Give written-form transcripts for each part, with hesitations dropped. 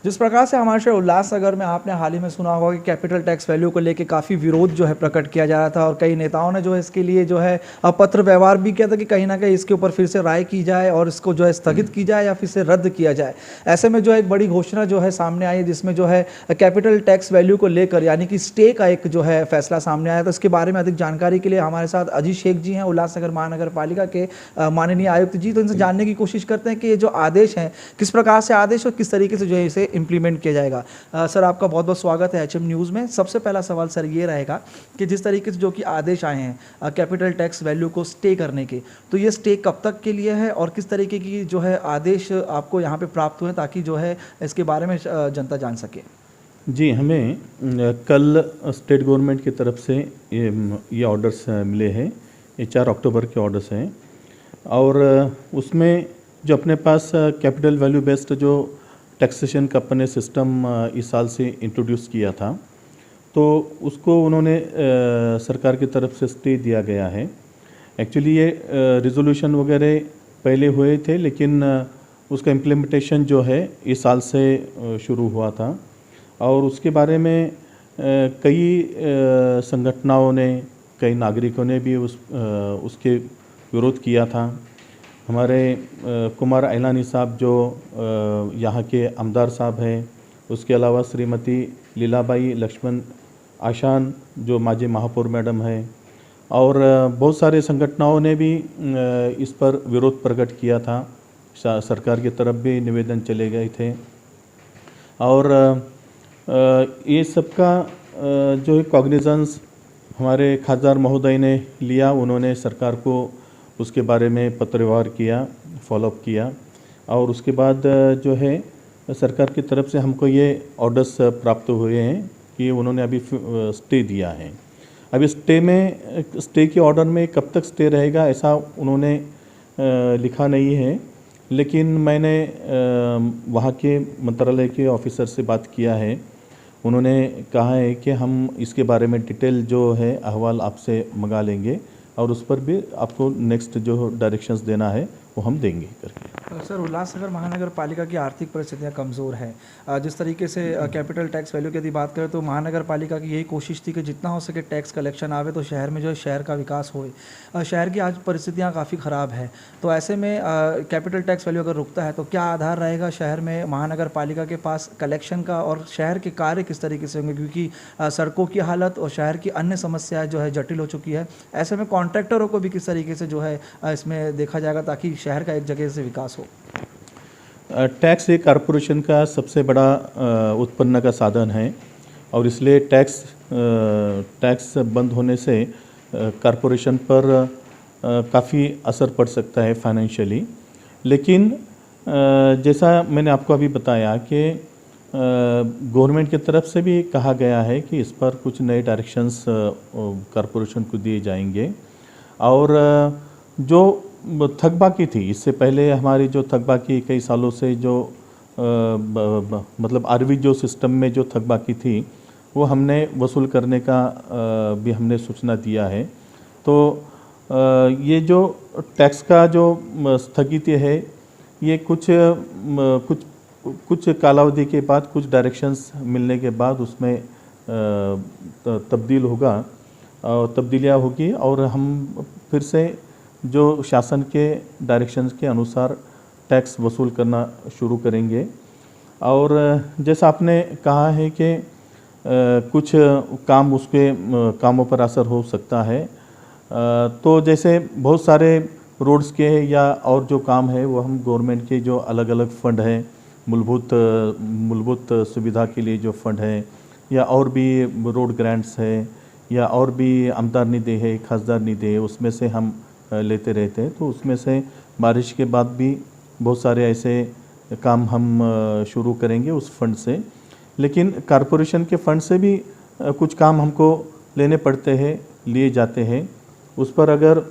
जिस प्रकार से हमारे शहर उल्लासनगर में आपने हाल ही में सुना होगा कि कैपिटल टैक्स वैल्यू को लेकर काफ़ी विरोध जो है प्रकट किया जा रहा था और कई नेताओं ने जो है इसके लिए जो है पत्र व्यवहार भी किया था कि कहीं ना कहीं इसके ऊपर फिर से राय की जाए और इसको जो है स्थगित की जाए या फिर से रद्द किया जाए। ऐसे में जो है एक बड़ी घोषणा जो है सामने आई जिसमें जो है कैपिटल टैक्स वैल्यू को लेकर यानी कि स्टे का एक जो है फैसला सामने आया। तो इसके बारे में अधिक जानकारी के लिए हमारे साथ अजीत शेख जी हैं, उल्लासनगर महानगर पालिका के माननीय आयुक्त जी। तो इनसे जानने की कोशिश करते हैं कि ये जो आदेश हैं किस प्रकार से आदेश और किस तरीके से जो है इसे इम्प्लीमेंट किया जाएगा। सर आपका बहुत बहुत स्वागत है एचएम न्यूज़ में। सबसे पहला सवाल सर ये रहेगा कि जिस तरीके से जो कि आदेश आए हैं कैपिटल टैक्स वैल्यू को स्टे करने के, तो ये स्टे कब तक के लिए है और किस तरीके की जो है आदेश आपको यहाँ पे प्राप्त हुए ताकि जो है इसके बारे में जनता जान सके। जी, हमें कल स्टेट गवर्नमेंट की तरफ से ये ऑर्डर्स मिले हैं। ये 4 अक्टूबर के ऑर्डर्स हैं और उसमें जो अपने पास कैपिटल वैल्यू बेस्ड जो टैक्सेशन का अपने सिस्टम इस साल से इंट्रोड्यूस किया था, तो उसको उन्होंने सरकार की तरफ से स्टे दिया गया है। एक्चुअली ये रिजोल्यूशन वगैरह पहले हुए थे, लेकिन उसका इम्प्लीमेंटेशन जो है इस साल से शुरू हुआ था और उसके बारे में कई संगठनों ने, कई नागरिकों ने भी उसके विरोध किया था। हमारे कुमार ऐलानी साहब जो यहाँ के आमदार साहब हैं, उसके अलावा श्रीमती लीलाबाई लक्ष्मण आशान जो माजी महापौर मैडम है, और बहुत सारे संगठनों ने भी इस पर विरोध प्रकट किया था। सरकार की तरफ भी निवेदन चले गए थे और ये सबका जो है कॉग्निजेंस हमारे खासदार महोदय ने लिया। उन्होंने सरकार को उसके बारे में पत्र व्यवहार किया, फॉलोअप किया और उसके बाद जो है सरकार की तरफ से हमको ये ऑर्डर्स प्राप्त हुए हैं कि उन्होंने अभी स्टे दिया है। अभी स्टे के ऑर्डर में कब तक स्टे रहेगा ऐसा उन्होंने लिखा नहीं है, लेकिन मैंने वहाँ के मंत्रालय के ऑफिसर से बात किया है। उन्होंने कहा है कि हम इसके बारे में डिटेल जो है अहवाल आपसे मंगा लेंगे और उस पर भी आपको नेक्स्ट जो डायरेक्शंस देना है वो हम देंगे करके। सर उल्लासनगर महानगर पालिका की आर्थिक परिस्थितियां कमज़ोर हैं। जिस तरीके से कैपिटल टैक्स वैल्यू की यदि बात करें तो महानगर पालिका की यही कोशिश थी कि जितना हो सके टैक्स कलेक्शन आवे तो शहर में जो है शहर का विकास होए। शहर की आज परिस्थितियां काफ़ी ख़राब है, तो ऐसे में कैपिटल टैक्स वैल्यू अगर रुकता है तो क्या आधार रहेगा शहर में महानगर पालिका के पास कलेक्शन का, और शहर के कार्य किस तरीके से होंगे, क्योंकि सड़कों की हालत और शहर की अन्य समस्याएँ जो है जटिल हो चुकी है। ऐसे में कॉन्ट्रैक्टरों को भी किस तरीके से जो है इसमें देखा जाएगा ताकि शहर का एक जगह से विकास हो। टैक्स एक कारपोरेशन का सबसे बड़ा उत्पन्न का साधन है और इसलिए टैक्स बंद होने से कारपोरेशन पर काफ़ी असर पड़ सकता है फाइनेंशियली। लेकिन जैसा मैंने आपको अभी बताया कि गवर्नमेंट की तरफ से भी कहा गया है कि इस पर कुछ नए डायरेक्शंस कारपोरेशन को दिए जाएंगे और जो थकबाकी थी इससे पहले हमारी जो थकबाकी कई सालों से जो मतलब आरवी जो सिस्टम में जो थकबाकी थी वो हमने वसूल करने का भी हमने सूचना दिया है। तो ये जो टैक्स का जो स्थगित है ये कुछ कालावधि के बाद, कुछ डायरेक्शंस मिलने के बाद उसमें तब्दीलियाँ होगी और हम फिर से जो शासन के डायरेक्शंस के अनुसार टैक्स वसूल करना शुरू करेंगे। और जैसा आपने कहा है कि कुछ काम उसके कामों पर असर हो सकता है, तो जैसे बहुत सारे रोड्स के या और जो काम है वो हम गवर्नमेंट के जो अलग अलग फंड है, मूलभूत सुविधा के लिए जो फंड है या और भी रोड ग्रांट्स है या और भी आमदार निधि है, खासदार निधि है, उसमें से हम लेते रहते हैं। तो उसमें से बारिश के बाद भी बहुत सारे ऐसे काम हम शुरू करेंगे उस फंड से। लेकिन कारपोरेशन के फंड से भी कुछ काम हमको लेने पड़ते हैं, लिए जाते हैं। उस पर अगर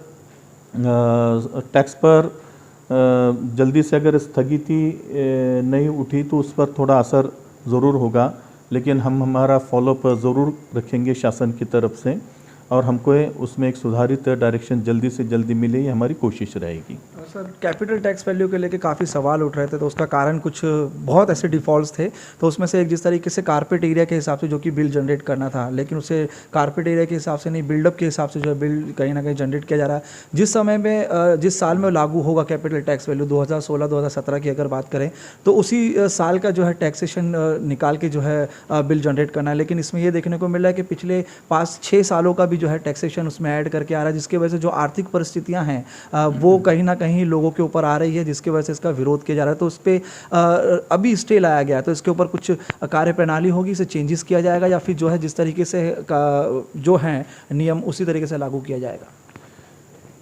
टैक्स पर जल्दी से अगर स्थगिति नहीं उठी तो उस पर थोड़ा असर ज़रूर होगा, लेकिन हम हमारा फॉलोअप ज़रूर रखेंगे शासन की तरफ से और हमको उसमें एक सुधारित डायरेक्शन जल्दी से जल्दी मिले, ये हमारी कोशिश रहेगी। सर कैपिटल टैक्स वैल्यू के लेके काफ़ी सवाल उठ रहे थे, तो उसका कारण कुछ बहुत ऐसे डिफ़ॉल्ट्स थे। तो उसमें से एक जिस तरीके से कारपेट एरिया के हिसाब से जो कि बिल जनरेट करना था, लेकिन उसे कारपेट एरिया के हिसाब से नहीं, बिल्डअप के हिसाब से जो है बिल कहीं ना कहीं जनरेट किया जा रहा है। जिस समय में जिस साल में लागू होगा कैपिटल टैक्स वैल्यू 2016-2017 की अगर बात करें, तो उसी साल का जो है टैक्सेशन निकाल के जो है बिल जनरेट करना है। लेकिन इसमें ये देखने को मिल रहा है कि पिछले 5-6 सालों का भी जो है टैक्सेशन उसमें ऐड करके आ रहा है, जिसकी वजह से जो आर्थिक परिस्थितियाँ हैं वो कहीं ना कहीं लोगों के ऊपर आ रही है, जिसकी वजह से इसका विरोध किया जा रहा है। तो उस पर अभी स्टे लाया गया, तो इसके ऊपर कुछ कार्य प्रणाली होगी, इसे चेंजेस किया जाएगा, या फिर जो है जिस तरीके से जो है नियम उसी तरीके से लागू किया जाएगा?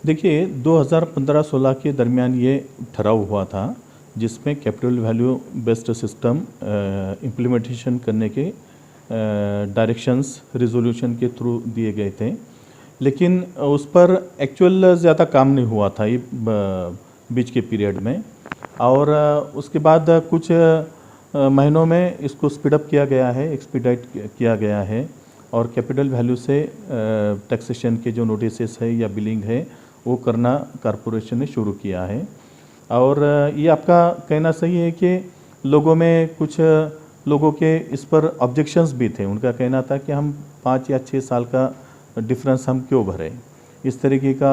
देखिए 2015-16 के दरमियान ये ठहराव हुआ था, जिसमें capital value based system implementation करने के डायरेक्शंस रेजोल्यूशन के थ्रू दिए गए थे, लेकिन उस पर एक्चुअल ज़्यादा काम नहीं हुआ था ये बीच के पीरियड में। और उसके बाद कुछ महीनों में इसको स्पीडअप किया गया है, एक्सपीडाइट किया गया है, और कैपिटल वैल्यू से टैक्सेशन के जो नोटिसेस है या बिलिंग है वो करना कॉरपोरेशन ने शुरू किया है। और ये आपका कहना सही है कि लोगों में कुछ लोगों के इस पर ऑब्जेक्शंस भी थे। उनका कहना था कि हम 5 या 6 साल का डिफरेंस हम क्यों भरें। इस तरीके का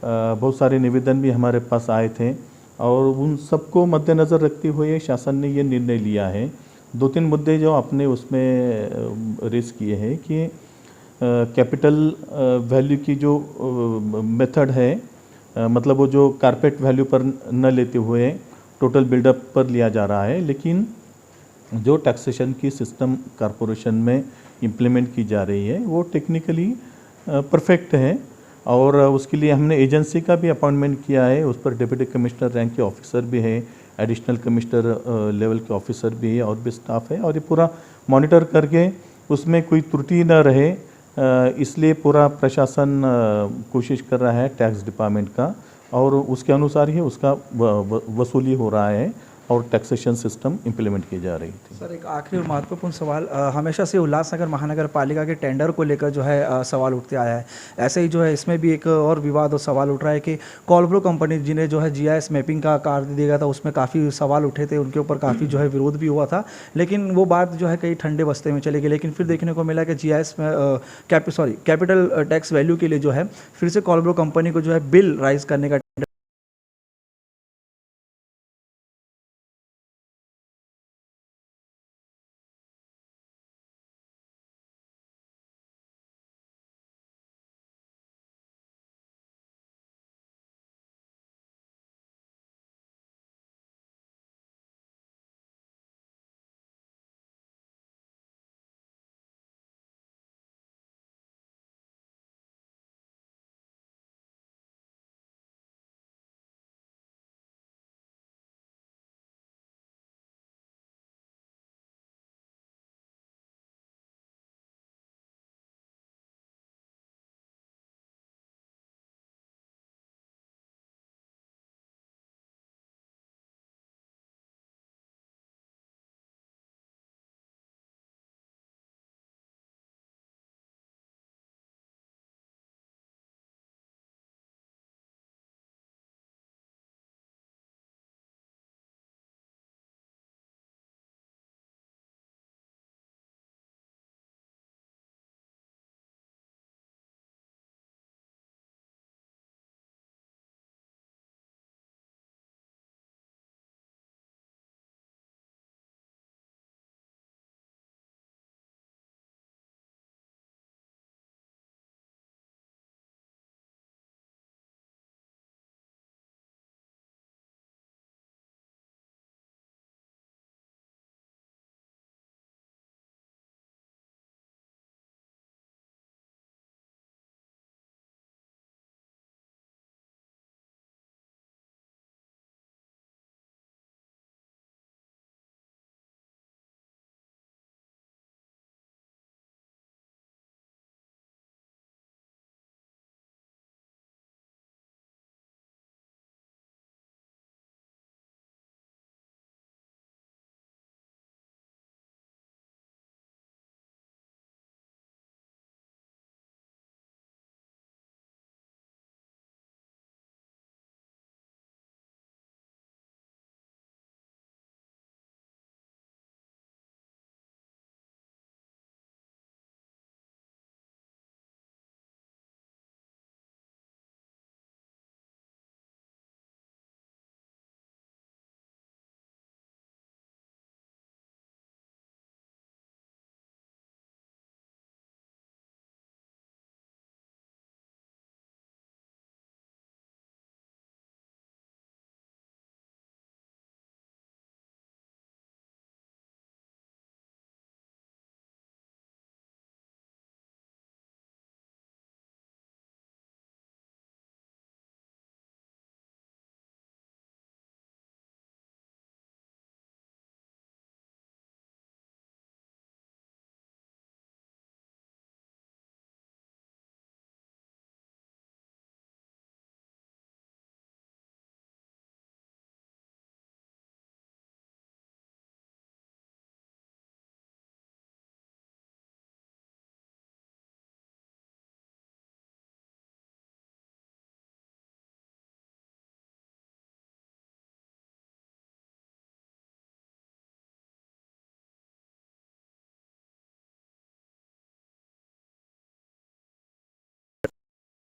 बहुत सारे निवेदन भी हमारे पास आए थे, और उन सबको मद्देनज़र रखते हुए शासन ने ये निर्णय लिया है। 2-3 मुद्दे जो आपने उसमें रेस किए हैं कि कैपिटल वैल्यू की जो मेथड है, मतलब वो जो कारपेट वैल्यू पर न लेते हुए टोटल बिल्डअप पर लिया जा रहा है, लेकिन जो टैक्सेशन की सिस्टम कॉरपोरेशन में इम्प्लीमेंट की जा रही है वो टेक्निकली परफेक्ट है। और उसके लिए हमने एजेंसी का भी अपॉइंटमेंट किया है, उस पर डिप्टी कमिश्नर रैंक के ऑफिसर भी है, एडिशनल कमिश्नर लेवल के ऑफिसर भी है, और भी स्टाफ है, और ये पूरा मॉनिटर करके उसमें कोई त्रुटि न रहे, इसलिए पूरा प्रशासन कोशिश कर रहा है टैक्स डिपार्टमेंट का, और उसके अनुसार ही उसका वसूली हो रहा है और टैक्सेशन सिस्टम इम्प्लीमेंट की जा रही थी। सर एक आखिरी और महत्वपूर्ण सवाल, हमेशा से उल्लासनगर महानगर पालिका के टेंडर को लेकर जो है सवाल उठते आया है। ऐसे ही जो है इसमें भी एक और विवाद और सवाल उठ रहा है कि कॉलब्रो कंपनी जिन्हें जो है GIS मैपिंग का कार्य दिया गया था, उसमें काफ़ी सवाल उठे थे, उनके ऊपर काफ़ी जो है विरोध भी हुआ था, लेकिन वो बात जो है कई ठंडे बस्ते में चली गई। लेकिन फिर देखने को मिला कि GIS में कैपिटल टैक्स वैल्यू के लिए जो है फिर से कॉलब्रो कंपनी को जो है बिल राइज करने का